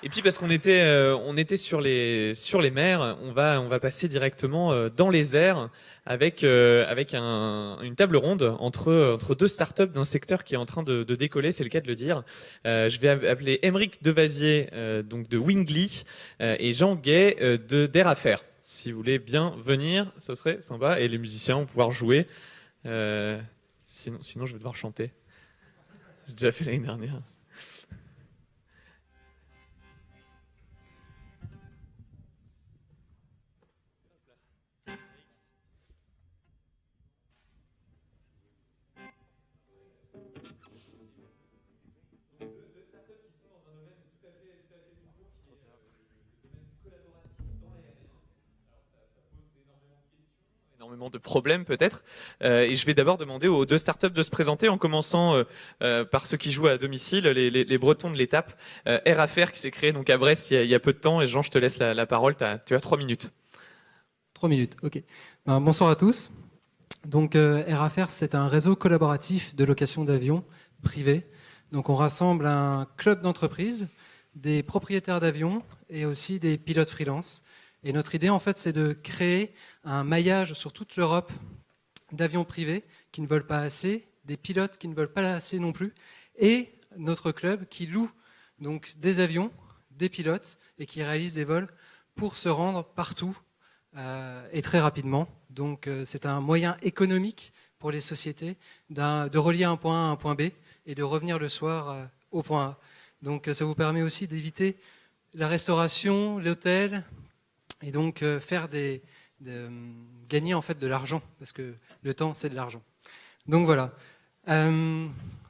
Et puis parce on était sur les mers, on va passer directement dans les airs avec une table ronde entre deux startups d'un secteur qui est en train de décoller, c'est le cas de le dire. Je vais appeler Aymeric Devazier donc de Wingly et Jean Gay de d'Air Affaires. Si vous voulez bien venir, ce serait sympa et les musiciens vont pouvoir jouer. Sinon je vais devoir chanter. J'ai déjà fait l'année dernière. Énormément de problèmes peut-être. Et je vais d'abord demander aux deux startups de se présenter en commençant par ceux qui jouent à domicile, les Bretons de l'étape. Air Affaires qui s'est créé donc à Brest il y a peu de temps. Et Jean, je te laisse la parole. Tu as 3 minutes. 3 minutes, ok. Bonsoir à tous. Donc Air Affaires, c'est un réseau collaboratif de location d'avions privés. Donc on rassemble un club d'entreprises, des propriétaires d'avions et aussi des pilotes freelance. Et notre idée, en fait, c'est de créer un maillage sur toute l'Europe d'avions privés qui ne volent pas assez, des pilotes qui ne volent pas assez non plus, et notre club qui loue donc des avions, des pilotes, et qui réalise des vols pour se rendre partout et très rapidement. Donc c'est un moyen économique pour les sociétés de relier un point A à un point B et de revenir le soir au point A. Donc ça vous permet aussi d'éviter la restauration, l'hôtel, et donc gagner en fait de l'argent, parce que le temps c'est de l'argent. Donc voilà.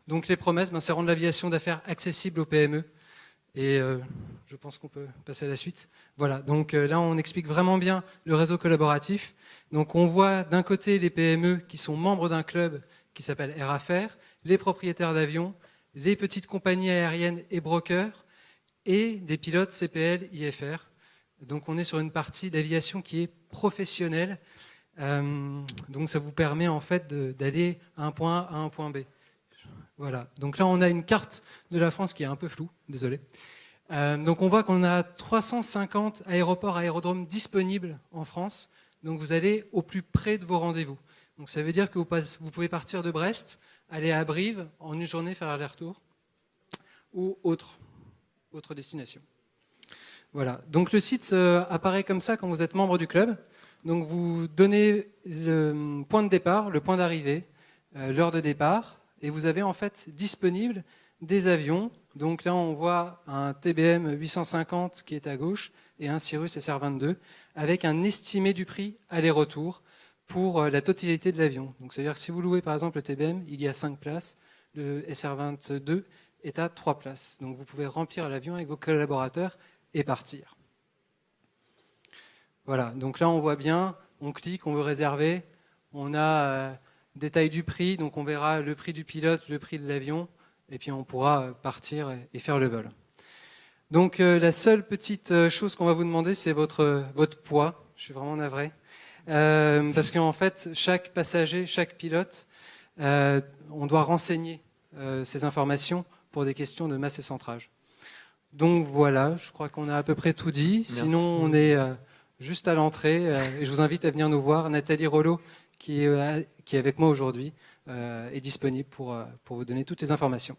Donc les promesses, c'est rendre l'aviation d'affaires accessible aux PME, et je pense qu'on peut passer à la suite. Voilà, donc là on explique vraiment bien le réseau collaboratif. Donc on voit d'un côté les PME qui sont membres d'un club qui s'appelle Air Affaires, les propriétaires d'avions, les petites compagnies aériennes et brokers, et des pilotes CPL, IFR. Donc on est sur une partie d'aviation qui est professionnelle. Donc ça vous permet en fait d'aller à un point A à un point B. Voilà. Donc là on a une carte de la France qui est un peu floue, désolé. Donc on voit qu'on a 350 aéroports, aérodromes disponibles en France. Donc vous allez au plus près de vos rendez-vous. Donc ça veut dire que vous pouvez partir de Brest, aller à Brive en une journée faire l'aller-retour, ou autre destination. Voilà. Donc le site apparaît comme ça quand vous êtes membre du club. Donc vous donnez le point de départ, le point d'arrivée, l'heure de départ, et vous avez en fait disponible des avions. Donc là on voit un TBM 850 qui est à gauche et un Cirrus SR22 avec un estimé du prix aller-retour pour la totalité de l'avion. Donc c'est-à-dire que si vous louez par exemple le TBM, il y a 5 places, le SR22 est à 3 places. Donc vous pouvez remplir l'avion avec vos collaborateurs et partir. Voilà, donc là on voit bien, on clique, on veut réserver, on a détail du prix, donc on verra le prix du pilote, le prix de l'avion, et puis on pourra partir et faire le vol. Donc la seule petite chose qu'on va vous demander, c'est votre poids. Je suis vraiment navré. Parce qu'en fait, chaque passager, chaque pilote, on doit renseigner ces informations pour des questions de masse et centrage. Donc voilà, je crois qu'on a à peu près tout dit. Merci. Sinon, on est juste à l'entrée et je vous invite à venir nous voir. Nathalie Rollo, qui est avec moi aujourd'hui, est disponible pour vous donner toutes les informations.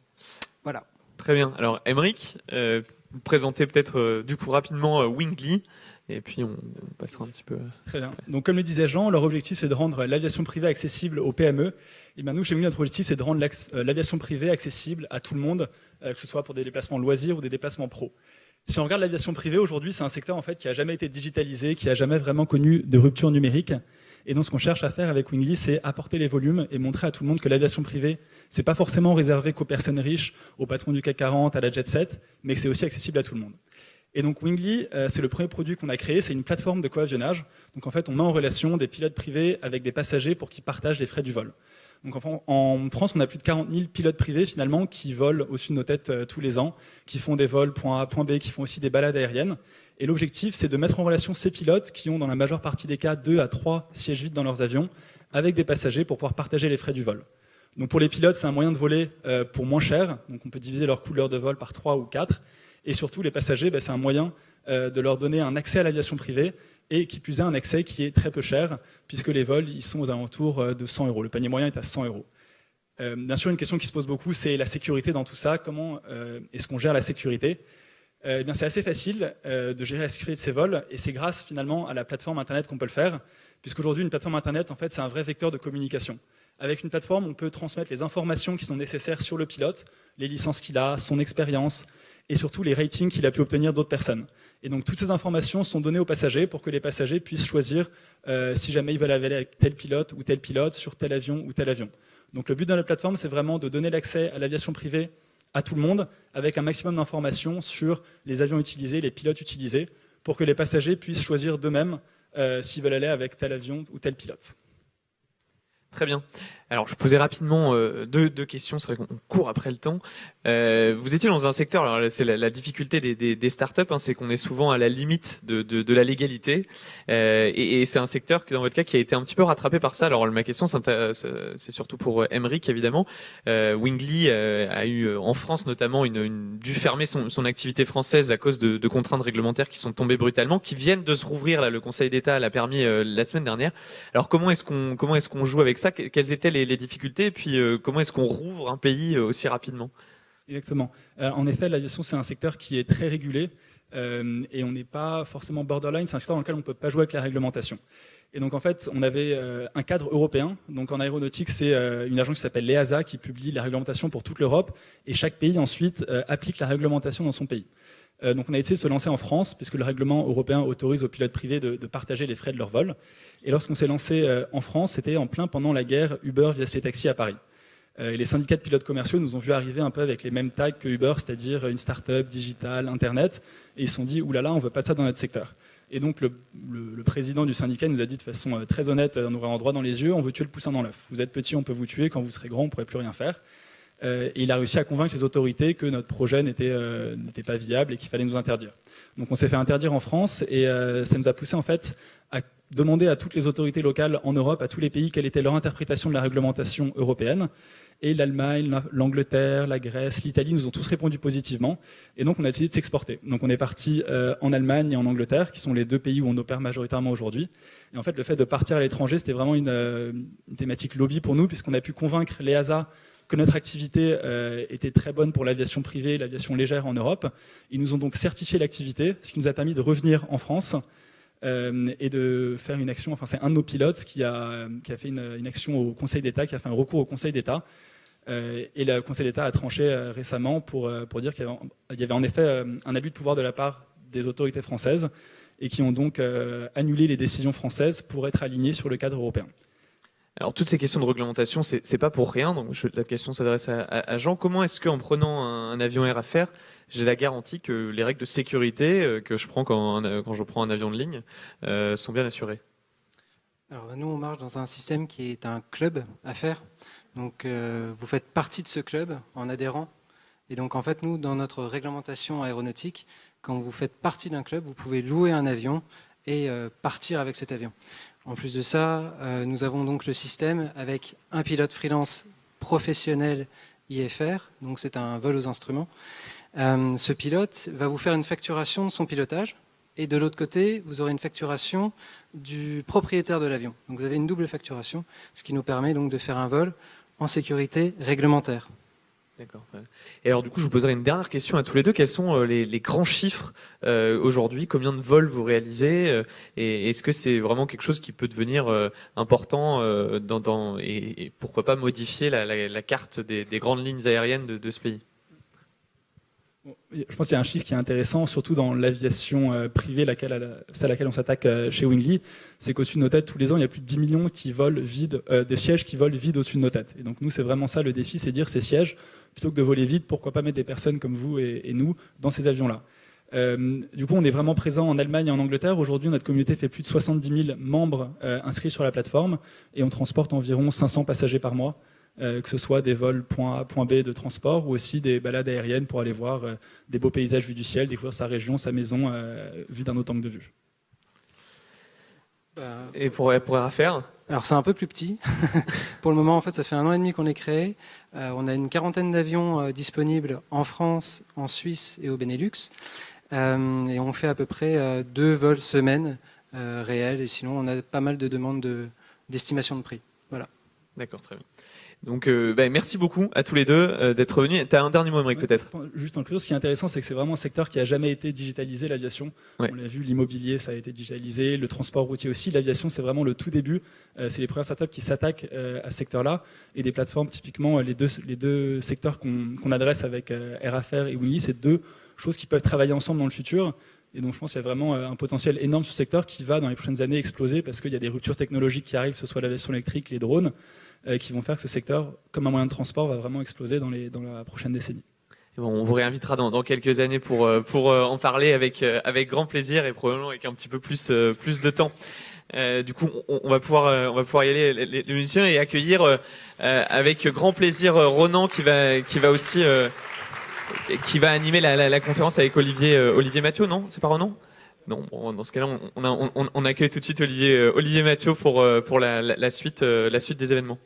Voilà. Très bien. Alors, Aymeric, vous présentez peut-être du coup rapidement Wingly. Et puis on passera un petit peu. Très bien. Donc comme le disait Jean, leur objectif c'est de rendre l'aviation privée accessible aux PME. Et bien nous chez Wingly, notre objectif c'est de rendre l'aviation privée accessible à tout le monde, que ce soit pour des déplacements loisirs ou des déplacements pro. Si on regarde l'aviation privée aujourd'hui, c'est un secteur en fait qui a jamais été digitalisé, qui a jamais vraiment connu de rupture numérique. Et donc ce qu'on cherche à faire avec Wingly, c'est apporter les volumes et montrer à tout le monde que l'aviation privée, c'est pas forcément réservé qu'aux personnes riches, aux patrons du CAC 40, à la jet set, mais que c'est aussi accessible à tout le monde. Et donc Wingly, c'est le premier produit qu'on a créé, c'est une plateforme de coavionnage. Donc en fait, on met en relation des pilotes privés avec des passagers pour qu'ils partagent les frais du vol. Donc en France, on a plus de 40 000 pilotes privés finalement qui volent au-dessus de nos têtes tous les ans, qui font des vols point A, point B, qui font aussi des balades aériennes. Et l'objectif, c'est de mettre en relation ces pilotes qui ont dans la majeure partie des cas 2 à 3 sièges vides dans leurs avions avec des passagers pour pouvoir partager les frais du vol. Donc pour les pilotes, c'est un moyen de voler pour moins cher. Donc on peut diviser leur coût de l'heure de vol par 3 ou 4. Et surtout, les passagers, c'est un moyen de leur donner un accès à l'aviation privée, et qui plus est un accès qui est très peu cher, puisque les vols ils sont aux alentours de 100 €. Le panier moyen est à 100 €. Bien sûr, une question qui se pose beaucoup, c'est la sécurité dans tout ça. Comment est-ce qu'on gère la sécurité ? Eh bien, c'est assez facile de gérer la sécurité de ces vols, et c'est grâce finalement à la plateforme Internet qu'on peut le faire, puisqu'aujourd'hui, une plateforme Internet, en fait, c'est un vrai vecteur de communication. Avec une plateforme, on peut transmettre les informations qui sont nécessaires sur le pilote, les licences qu'il a, son expérience, et surtout les ratings qu'il a pu obtenir d'autres personnes. Et donc, toutes ces informations sont données aux passagers pour que les passagers puissent choisir si jamais ils veulent aller avec tel pilote, sur tel avion ou tel avion. Donc, le but de la plateforme, c'est vraiment de donner l'accès à l'aviation privée à tout le monde, avec un maximum d'informations sur les avions utilisés, les pilotes utilisés, pour que les passagers puissent choisir d'eux-mêmes s'ils veulent aller avec tel avion ou tel pilote. Très bien. Alors, je posais rapidement deux questions, c'est vrai qu'on court après le temps. Vous étiez dans un secteur, alors c'est la difficulté des startups, c'est qu'on est souvent à la limite de la légalité, et c'est un secteur que dans votre cas qui a été un petit peu rattrapé par ça. Alors ma question, c'est surtout pour Emric évidemment. Wingly a eu en France notamment dû fermer son activité française à cause de contraintes réglementaires qui sont tombées brutalement, qui viennent de se rouvrir. Là, le Conseil d'État l'a permis la semaine dernière. Alors comment est-ce qu'on joue avec ça ? Quelles étaient les difficultés, et puis comment est-ce qu'on rouvre un pays aussi rapidement ? Exactement. En effet, l'aviation, c'est un secteur qui est très régulé, et on n'est pas forcément borderline, c'est un secteur dans lequel on ne peut pas jouer avec la réglementation. Et donc en fait, on avait un cadre européen. Donc en aéronautique, c'est une agence qui s'appelle l'EASA qui publie la réglementation pour toute l'Europe, et chaque pays ensuite applique la réglementation dans son pays. Donc on a essayé de se lancer en France, puisque le règlement européen autorise aux pilotes privés de partager les frais de leur vol. Et lorsqu'on s'est lancé en France, c'était en plein pendant la guerre Uber vs les taxis à Paris. Et les syndicats de pilotes commerciaux nous ont vu arriver un peu avec les mêmes tags que Uber, c'est-à-dire une start-up, digital, Internet, et ils se sont dit « oulala, on ne veut pas de ça dans notre secteur ». Et donc le président du syndicat nous a dit de façon très honnête, en nous regardant droit dans les yeux, on veut tuer le poussin dans l'œuf. Vous êtes petit, on peut vous tuer, quand vous serez grand, on ne pourrait plus rien faire. Et il a réussi à convaincre les autorités que notre projet n'était pas viable et qu'il fallait nous interdire. Donc on s'est fait interdire en France, et ça nous a poussé en fait à demander à toutes les autorités locales en Europe, à tous les pays, quelle était leur interprétation de la réglementation européenne. Et l'Allemagne, l'Angleterre, la Grèce, l'Italie nous ont tous répondu positivement. Et donc on a décidé de s'exporter. Donc on est parti en Allemagne et en Angleterre, qui sont les deux pays où on opère majoritairement aujourd'hui. Et en fait, le fait de partir à l'étranger, c'était vraiment une thématique lobby pour nous, puisqu'on a pu convaincre l'EASA que notre activité était très bonne pour l'aviation privée, l'aviation légère en Europe. Ils nous ont donc certifié l'activité, ce qui nous a permis de revenir en France et de faire une action. Enfin, c'est un de nos pilotes qui a fait une action au Conseil d'État, qui a fait un recours au Conseil d'État. Et le Conseil d'État a tranché récemment pour dire qu'il y avait en effet un abus de pouvoir de la part des autorités françaises, et qui ont donc annulé les décisions françaises pour être alignées sur le cadre européen. Alors toutes ces questions de réglementation, c'est pas pour rien. Donc la question s'adresse à Jean. Comment est-ce qu'en prenant un avion Air Affaires, j'ai la garantie que les règles de sécurité que je prends quand je prends un avion de ligne sont bien assurées ? Alors nous, on marche dans un système qui est un club Affaires. Donc vous faites partie de ce club en adhérant. Et donc en fait, nous, dans notre réglementation aéronautique, quand vous faites partie d'un club, vous pouvez louer un avion et partir avec cet avion. En plus de ça, nous avons donc le système avec un pilote freelance professionnel IFR, donc c'est un vol aux instruments. Ce pilote va vous faire une facturation de son pilotage, et de l'autre côté, vous aurez une facturation du propriétaire de l'avion. Donc vous avez une double facturation, ce qui nous permet donc de faire un vol en sécurité réglementaire. D'accord. Et alors du coup, je vous poserai une dernière question à tous les deux. Quels sont les grands chiffres aujourd'hui ? Combien de vols vous réalisez ? Et est-ce que c'est vraiment quelque chose qui peut devenir important et pourquoi pas modifier la carte des grandes lignes aériennes de ce pays ? Je pense qu'il y a un chiffre qui est intéressant, surtout dans l'aviation privée, celle à laquelle on s'attaque chez Wingly, c'est qu'au-dessus de nos têtes, tous les ans, il y a plus de 10 millions qui volent vides, des sièges qui volent vides au-dessus de nos têtes. Et donc nous, c'est vraiment ça le défi, c'est dire ces sièges, plutôt que de voler vide, pourquoi pas mettre des personnes comme vous et nous dans ces avions-là. Du coup, on est vraiment présent en Allemagne et en Angleterre. Aujourd'hui, notre communauté fait plus de 70 000 membres inscrits sur la plateforme, et on transporte environ 500 passagers par mois. Que ce soit des vols point A, point B de transport, ou aussi des balades aériennes pour aller voir des beaux paysages vus du ciel, découvrir sa région, sa maison, vue d'un autre angle de vue. Et pour RAFER? Alors c'est un peu plus petit. Pour le moment, en fait, ça fait 1 an et demi qu'on est créé. On a une 40aine d'avions disponibles en France, en Suisse et au Benelux. Et on fait à peu près 2 vols semaine réels. Et sinon, on a pas mal de demandes d'estimation de prix. Voilà. D'accord, très bien. Donc, merci beaucoup à tous les deux d'être venus. Tu as un dernier mot, Émeric, peut-être? Juste en conclusion, ce qui est intéressant, c'est que c'est vraiment un secteur qui a jamais été digitalisé, l'aviation. Ouais. On l'a vu, l'immobilier, ça a été digitalisé, le transport routier aussi. L'aviation, c'est vraiment le tout début. C'est les premières startups qui s'attaquent à ce secteur-là. Et des plateformes, typiquement, les deux secteurs qu'on adresse avec RAFER et Winly, c'est 2 choses qui peuvent travailler ensemble dans le futur. Et donc, je pense qu'il y a vraiment un potentiel énorme sur ce secteur qui va, dans les prochaines années, exploser parce qu'il y a des ruptures technologiques qui arrivent, que ce soit l'aviation électrique, les drones, qui vont faire que ce secteur, comme un moyen de transport, va vraiment exploser dans la prochaine décennie. Bon, on vous réinvitera dans quelques années pour en parler avec grand plaisir et probablement avec un petit peu plus de temps. Du coup, on va pouvoir y aller les musiciens et accueillir avec grand plaisir Ronan qui va aussi qui va animer la conférence avec Olivier Mathieu, non? C'est pas Ronan? Non, bon, dans ce cas-là, on accueille tout de suite Olivier Mathieu pour la suite des événements.